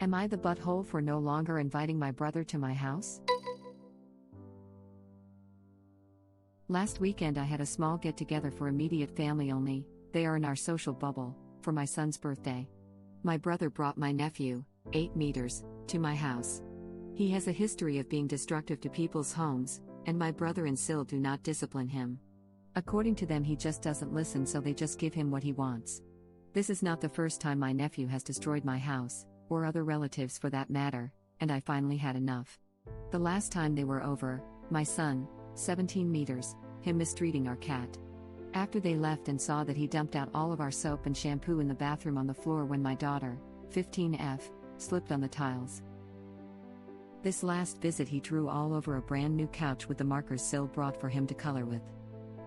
Am I the butthole for no longer inviting my brother to my house? Last weekend I had a small get-together for immediate family only, they are in our social bubble, for my son's birthday. My brother brought my nephew, 8 meters, to my house. He has a history of being destructive to people's homes, and my brother and Sil do not discipline him. According to them, he just doesn't listen, so they just give him what he wants. This is not the first time my nephew has destroyed my house, or other relatives for that matter, and I finally had enough. The last time they were over, my son, 17 meters, him mistreating our cat. After they left and saw that he dumped out all of our soap and shampoo in the bathroom on the floor when my daughter, 15F, slipped on the tiles. This last visit he drew all over a brand new couch with the markers Sil brought for him to color with.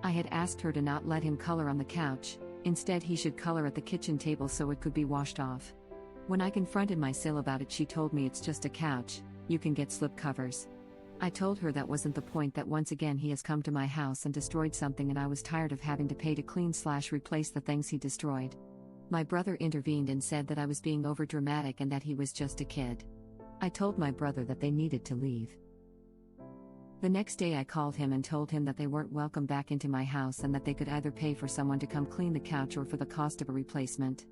I had asked her to not let him color on the couch, instead he should color at the kitchen table so it could be washed off. When I confronted my Sil about it, she told me it's just a couch, you can get slip covers. I told her that wasn't the point, that once again he has come to my house and destroyed something and I was tired of having to pay to clean/replace the things he destroyed. My brother intervened and said that I was being overdramatic and that he was just a kid. I told my brother that they needed to leave. The next day I called him and told him that they weren't welcome back into my house and that they could either pay for someone to come clean the couch or for the cost of a replacement.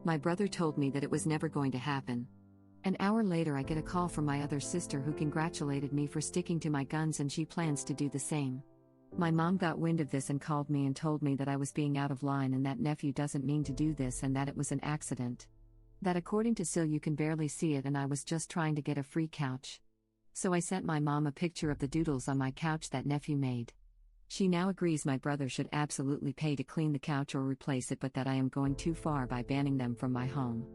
My brother told me that it was never going to happen. An hour later I get a call from my other sister who congratulated me for sticking to my guns and she plans to do the same. My mom got wind of this and called me and told me that I was being out of line and that nephew doesn't mean to do this and that it was an accident. That according to Sil you can barely see it and I was just trying to get a free couch. So I sent my mom a picture of the doodles on my couch that nephew made. She now agrees my brother should absolutely pay to clean the couch or replace it, but that I am going too far by banning them from my home.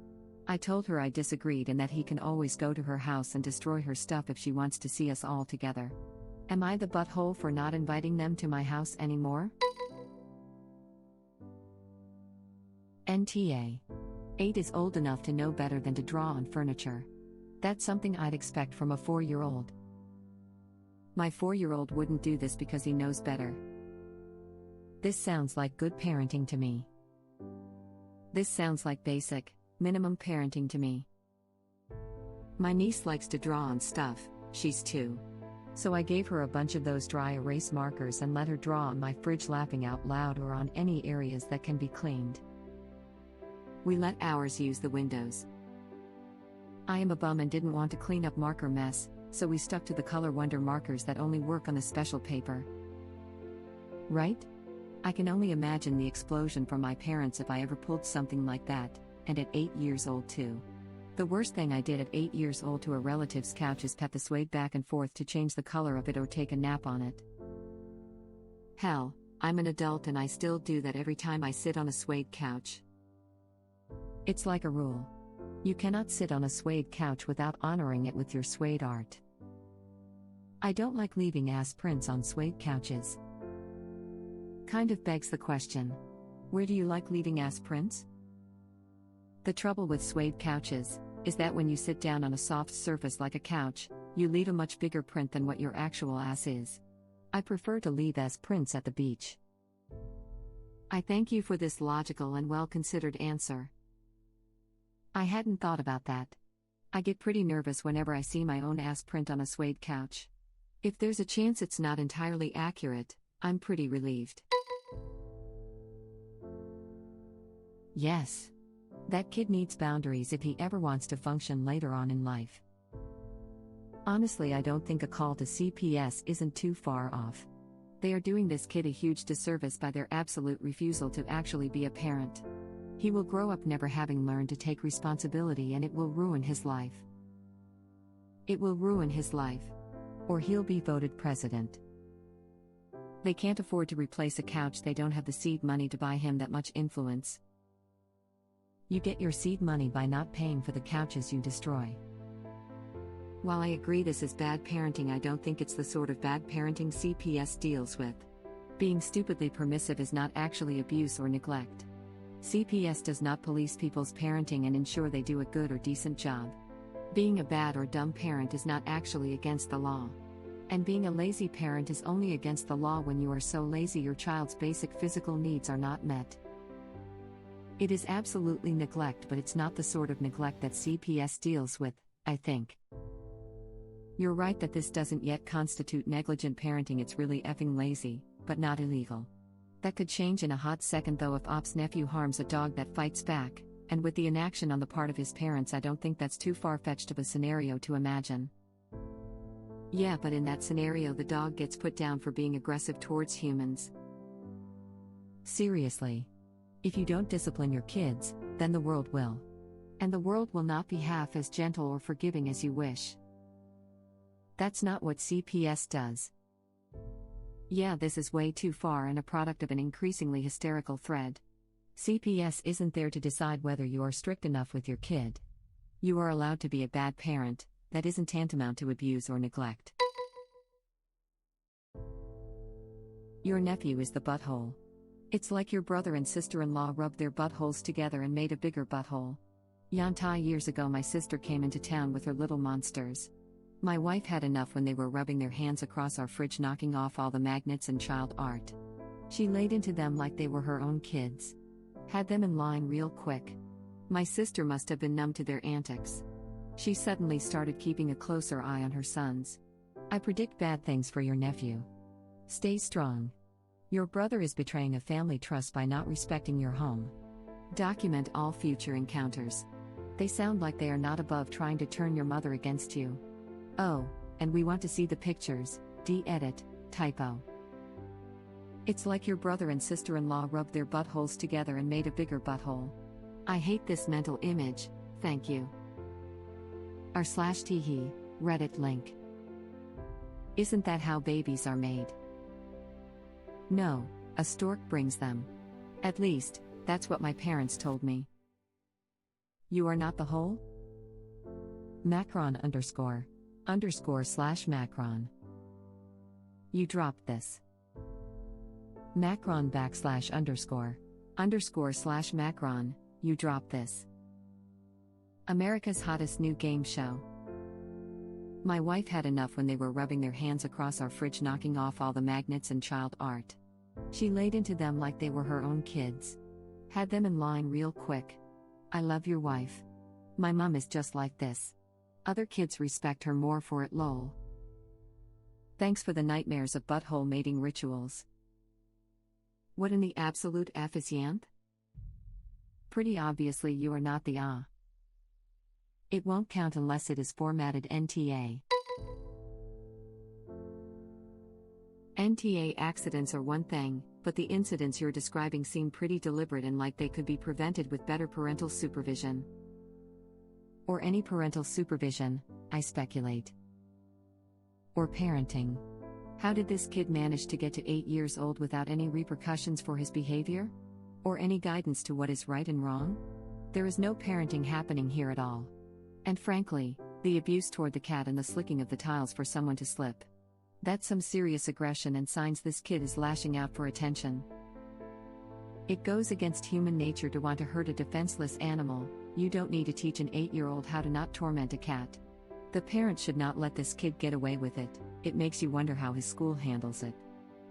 I told her I disagreed and that he can always go to her house and destroy her stuff if she wants to see us all together. Am I the butthole for not inviting them to my house anymore? NTA. 8 is old enough to know better than to draw on furniture. That's something I'd expect from a 4-year-old. My 4-year-old wouldn't do this because he knows better. This sounds like good parenting to me. This sounds like basic, minimum parenting to me. My niece likes to draw on stuff, she's 2. So I gave her a bunch of those dry erase markers and let her draw on my fridge laughing out loud or on any areas that can be cleaned. We let ours use the windows. I am a bum and didn't want to clean up marker mess, so we stuck to the Color Wonder markers that only work on the special paper. Right? I can only imagine the explosion from my parents if I ever pulled something like that, and at 8 years old too. The worst thing I did at 8 years old to a relative's couch is pet the suede back and forth to change the color of it or take a nap on it. Hell, I'm an adult and I still do that every time I sit on a suede couch. It's like a rule. You cannot sit on a suede couch without honoring it with your suede art. I don't like leaving ass prints on suede couches. Kind of begs the question, where do you like leaving ass prints? The trouble with suede couches is that when you sit down on a soft surface like a couch, you leave a much bigger print than what your actual ass is. I prefer to leave ass prints at the beach. I thank you for this logical and well-considered answer. I hadn't thought about that. I get pretty nervous whenever I see my own ass print on a suede couch. If there's a chance it's not entirely accurate, I'm pretty relieved. Yes. That kid needs boundaries if he ever wants to function later on in life. Honestly, I don't think a call to CPS isn't too far off. They are doing this kid a huge disservice by their absolute refusal to actually be a parent. He will grow up never having learned to take responsibility and it will ruin his life. It will ruin his life. Or he'll be voted president. They can't afford to replace a couch, they don't have the seed money to buy him that much influence. You get your seed money by not paying for the couches you destroy. While I agree this is bad parenting, I don't think it's the sort of bad parenting CPS deals with. Being stupidly permissive is not actually abuse or neglect. CPS does not police people's parenting and ensure they do a good or decent job. Being a bad or dumb parent is not actually against the law. And being a lazy parent is only against the law when you are so lazy your child's basic physical needs are not met. It is absolutely neglect, but it's not the sort of neglect that CPS deals with, I think. You're right that this doesn't yet constitute negligent parenting, it's really effing lazy, but not illegal. That could change in a hot second though if Op's nephew harms a dog that fights back, and with the inaction on the part of his parents I don't think that's too far-fetched of a scenario to imagine. Yeah, but in that scenario the dog gets put down for being aggressive towards humans. Seriously. If you don't discipline your kids, then the world will. And the world will not be half as gentle or forgiving as you wish. That's not what CPS does. Yeah, this is way too far and a product of an increasingly hysterical thread. CPS isn't there to decide whether you are strict enough with your kid. You are allowed to be a bad parent, that isn't tantamount to abuse or neglect. Your nephew is the butthole. It's like your brother and sister-in-law rubbed their buttholes together and made a bigger butthole. Yantai years ago my sister came into town with her little monsters. My wife had enough when they were rubbing their hands across our fridge knocking off all the magnets and child art. She laid into them like they were her own kids. Had them in line real quick. My sister must have been numb to their antics. She suddenly started keeping a closer eye on her sons. I predict bad things for your nephew. Stay strong. Your brother is betraying a family trust by not respecting your home. Document all future encounters. They sound like they are not above trying to turn your mother against you. Oh, and we want to see the pictures. De-edit, typo. It's like your brother and sister-in-law rubbed their buttholes together and made a bigger butthole. I hate this mental image, thank you. r/teehee, Reddit link. Isn't that how babies are made? No, a stork brings them. At least, that's what my parents told me. You are not the whole? Macron __/ Macron. You dropped this. Macron __/ Macron, you dropped this. America's hottest new game show. My wife had enough when they were rubbing their hands across our fridge knocking off all the magnets and child art. She laid into them like they were her own kids. Had them in line real quick. I love your wife. My mom is just like this. Other kids respect her more for it lol. Thanks for the nightmares of butthole mating rituals. What in the absolute F is yanth? Pretty obviously you are not the ah. It won't count unless it is formatted NTA. NTA accidents are one thing, but the incidents you're describing seem pretty deliberate and like they could be prevented with better parental supervision. Or any parental supervision, I speculate. Or parenting. How did this kid manage to get to 8 years old without any repercussions for his behavior? Or any guidance to what is right and wrong? There is no parenting happening here at all. And frankly, the abuse toward the cat and the slicking of the tiles for someone to slip. That's some serious aggression and signs this kid is lashing out for attention. It goes against human nature to want to hurt a defenseless animal. You don't need to teach an 8-year-old how to not torment a cat. The parents should not let this kid get away with it. It makes you wonder how his school handles it.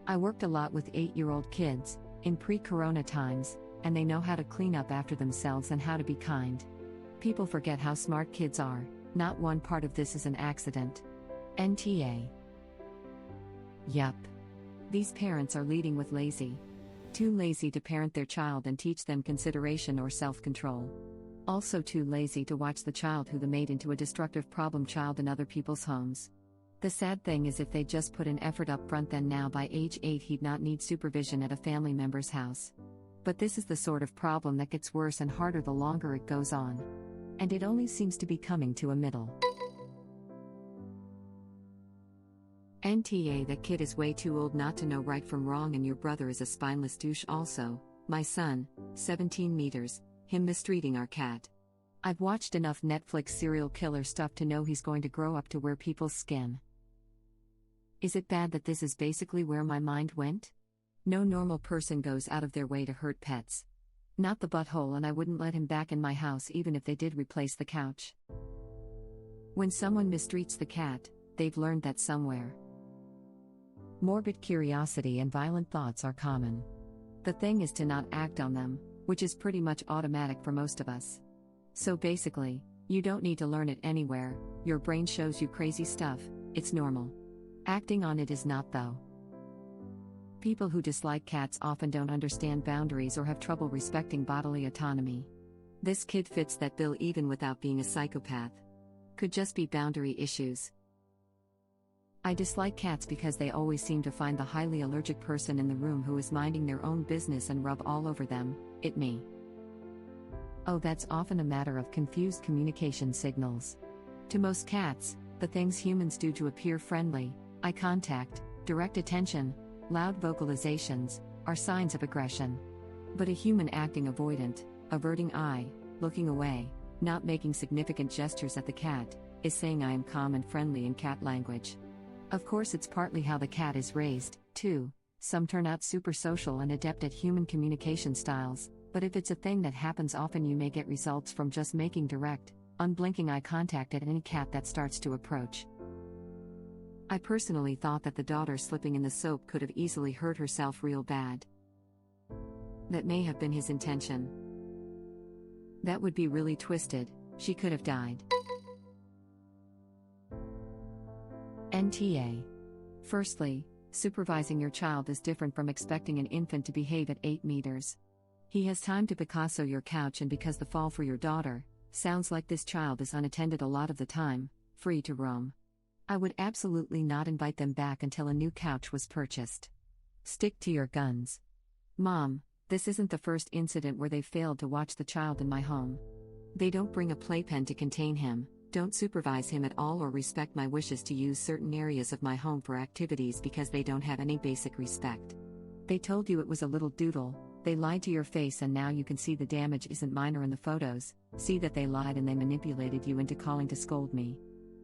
I worked a lot with 8-year-old kids, in pre-corona times, and they know how to clean up after themselves and how to be kind. People forget how smart kids are. Not one part of this is an accident. NTA. Yup. These parents are leading with lazy. Too lazy to parent their child and teach them consideration or self-control. Also too lazy to watch the child who they made into a destructive problem child in other people's homes. The sad thing is if they just put an effort up front then now by age 8 he'd not need supervision at a family member's house. But this is the sort of problem that gets worse and harder the longer it goes on. And it only seems to be coming to a middle. NTA, that kid is way too old not to know right from wrong and your brother is a spineless douche also. My son, 17 meters, him mistreating our cat. I've watched enough Netflix serial killer stuff to know he's going to grow up to wear people's skin. Is it bad that this is basically where my mind went? No normal person goes out of their way to hurt pets. Not the butthole, and I wouldn't let him back in my house even if they did replace the couch. When someone mistreats the cat, they've learned that somewhere. Morbid curiosity and violent thoughts are common. The thing is to not act on them, which is pretty much automatic for most of us. So basically, you don't need to learn it anywhere, your brain shows you crazy stuff, it's normal. Acting on it is not though. People who dislike cats often don't understand boundaries or have trouble respecting bodily autonomy. This kid fits that bill even without being a psychopath. Could just be boundary issues. I dislike cats because they always seem to find the highly allergic person in the room who is minding their own business and rub all over them, it me. Oh, that's often a matter of confused communication signals. To most cats, the things humans do to appear friendly, eye contact, direct attention, loud vocalizations, are signs of aggression. But a human acting avoidant, averting eye, looking away, not making significant gestures at the cat, is saying I am calm and friendly in cat language. Of course, it's partly how the cat is raised, too. Some turn out super social and adept at human communication styles, but if it's a thing that happens often, you may get results from just making direct, unblinking eye contact at any cat that starts to approach. I personally thought that the daughter slipping in the soap could have easily hurt herself real bad. That may have been his intention. That would be really twisted, she could have died. NTA. Firstly, supervising your child is different from expecting an infant to behave at 8 meters. He has time to Picasso your couch, and because the fall for your daughter sounds like this child is unattended a lot of the time, free to roam. I would absolutely not invite them back until a new couch was purchased. Stick to your guns. Mom, this isn't the first incident where they failed to watch the child in my home. They don't bring a playpen to contain him, don't supervise him at all, or respect my wishes to use certain areas of my home for activities because they don't have any basic respect. They told you it was a little doodle, they lied to your face, and now you can see the damage isn't minor in the photos. See that they lied and they manipulated you into calling to scold me.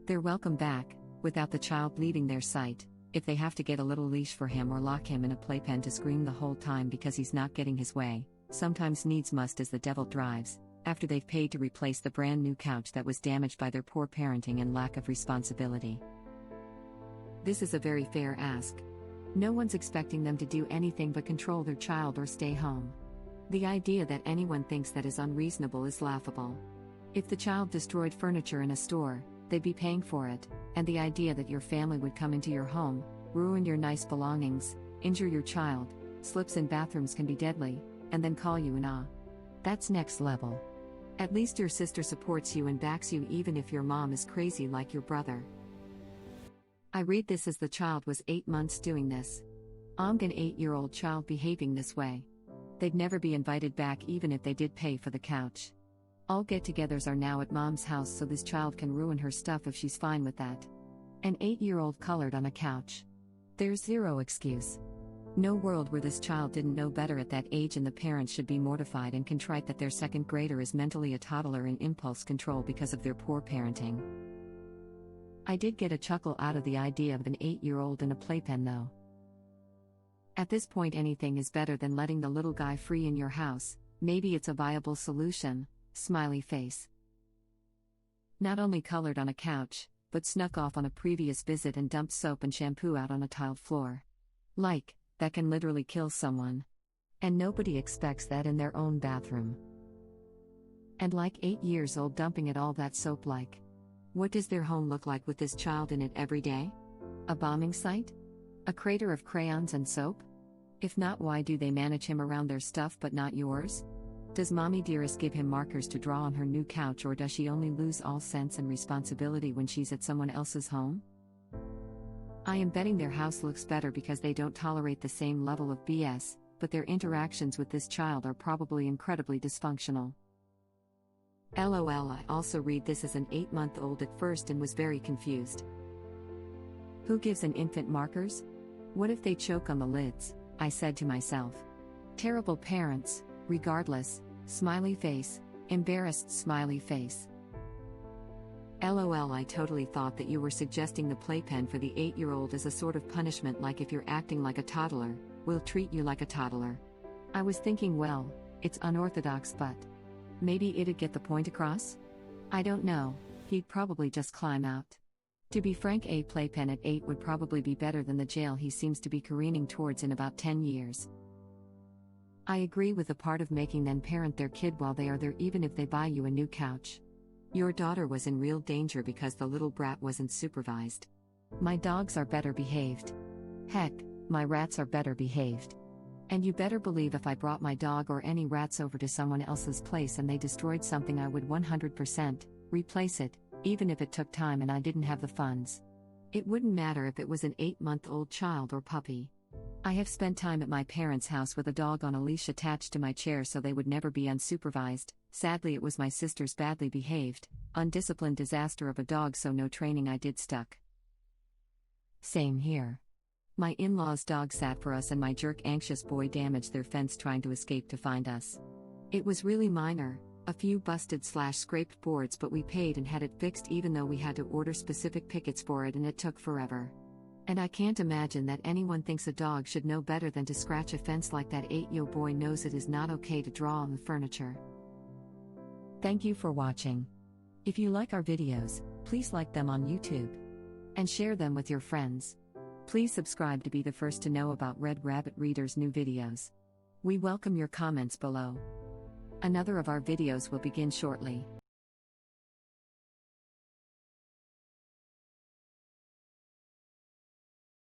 They're welcome back, without the child leaving their sight, if they have to get a little leash for him or lock him in a playpen to scream the whole time because he's not getting his way. Sometimes needs must as the devil drives, after they've paid to replace the brand new couch that was damaged by their poor parenting and lack of responsibility. This is a very fair ask. No one's expecting them to do anything but control their child or stay home. The idea that anyone thinks that is unreasonable is laughable. If the child destroyed furniture in a store, they'd be paying for it, and the idea that your family would come into your home, ruin your nice belongings, injure your child, slips in bathrooms can be deadly, and then call you an that's next level. At least your sister supports you and backs you even if your mom is crazy like your brother. I read this as the child was 8 months doing this. An 8-year-old child behaving this way. They'd never be invited back even if they did pay for the couch. All get-togethers are now at mom's house so this child can ruin her stuff if she's fine with that. An 8-year-old colored on a couch. There's zero excuse. No world where this child didn't know better at that age, and the parents should be mortified and contrite that their second grader is mentally a toddler in impulse control because of their poor parenting. I did get a chuckle out of the idea of an 8-year-old in a playpen though. At this point, anything is better than letting the little guy free in your house. Maybe it's a viable solution, smiley face. Not only colored on a couch, but snuck off on a previous visit and dumped soap and shampoo out on a tiled floor. That can literally kill someone. And nobody expects that in their own bathroom. And 8 years old dumping it all that soap What does their home look like with this child in it every day? A bombing site? A crater of crayons and soap? If not, why do they manage him around their stuff but not yours? Does Mommy Dearest give him markers to draw on her new couch, or does she only lose all sense and responsibility when she's at someone else's home? I am betting their house looks better because they don't tolerate the same level of BS, but their interactions with this child are probably incredibly dysfunctional. LOL. I also read this as an 8-month-old at first and was very confused. Who gives an infant markers? What if they choke on the lids? I said to myself. Terrible parents, regardless, smiley face, embarrassed smiley face. LOL. I totally thought that you were suggesting the playpen for the 8-year-old as a sort of punishment, like if you're acting like a toddler, we'll treat you like a toddler. I was thinking, well, it's unorthodox, but maybe it'd get the point across? I don't know, he'd probably just climb out. To be frank, a playpen at 8 would probably be better than the jail he seems to be careening towards in about 10 years. I agree with the part of making them parent their kid while they are there, even if they buy you a new couch. Your daughter was in real danger because the little brat wasn't supervised. My dogs are better behaved. Heck, my rats are better behaved. And you better believe if I brought my dog or any rats over to someone else's place and they destroyed something, I would 100% replace it, even if it took time and I didn't have the funds. It wouldn't matter if it was an 8-month-old child or puppy. I have spent time at my parents' house with a dog on a leash attached to my chair so they would never be unsupervised. Sadly, it was my sister's badly behaved, undisciplined disaster of a dog, so no training I did stuck. Same here. My in-laws' dog sat for us and my jerk anxious boy damaged their fence trying to escape to find us. It was really minor, a few busted/scraped boards, but we paid and had it fixed even though we had to order specific pickets for it and it took forever. And I can't imagine that anyone thinks a dog should know better than to scratch a fence like that. 8-year-old boy knows it is not okay to draw on the furniture. Thank you for watching. If you like our videos, please like them on YouTube and share them with your friends. Please subscribe to be the first to know about Red Rabbit Reader's new videos. We welcome your comments below. Another of our videos will begin shortly.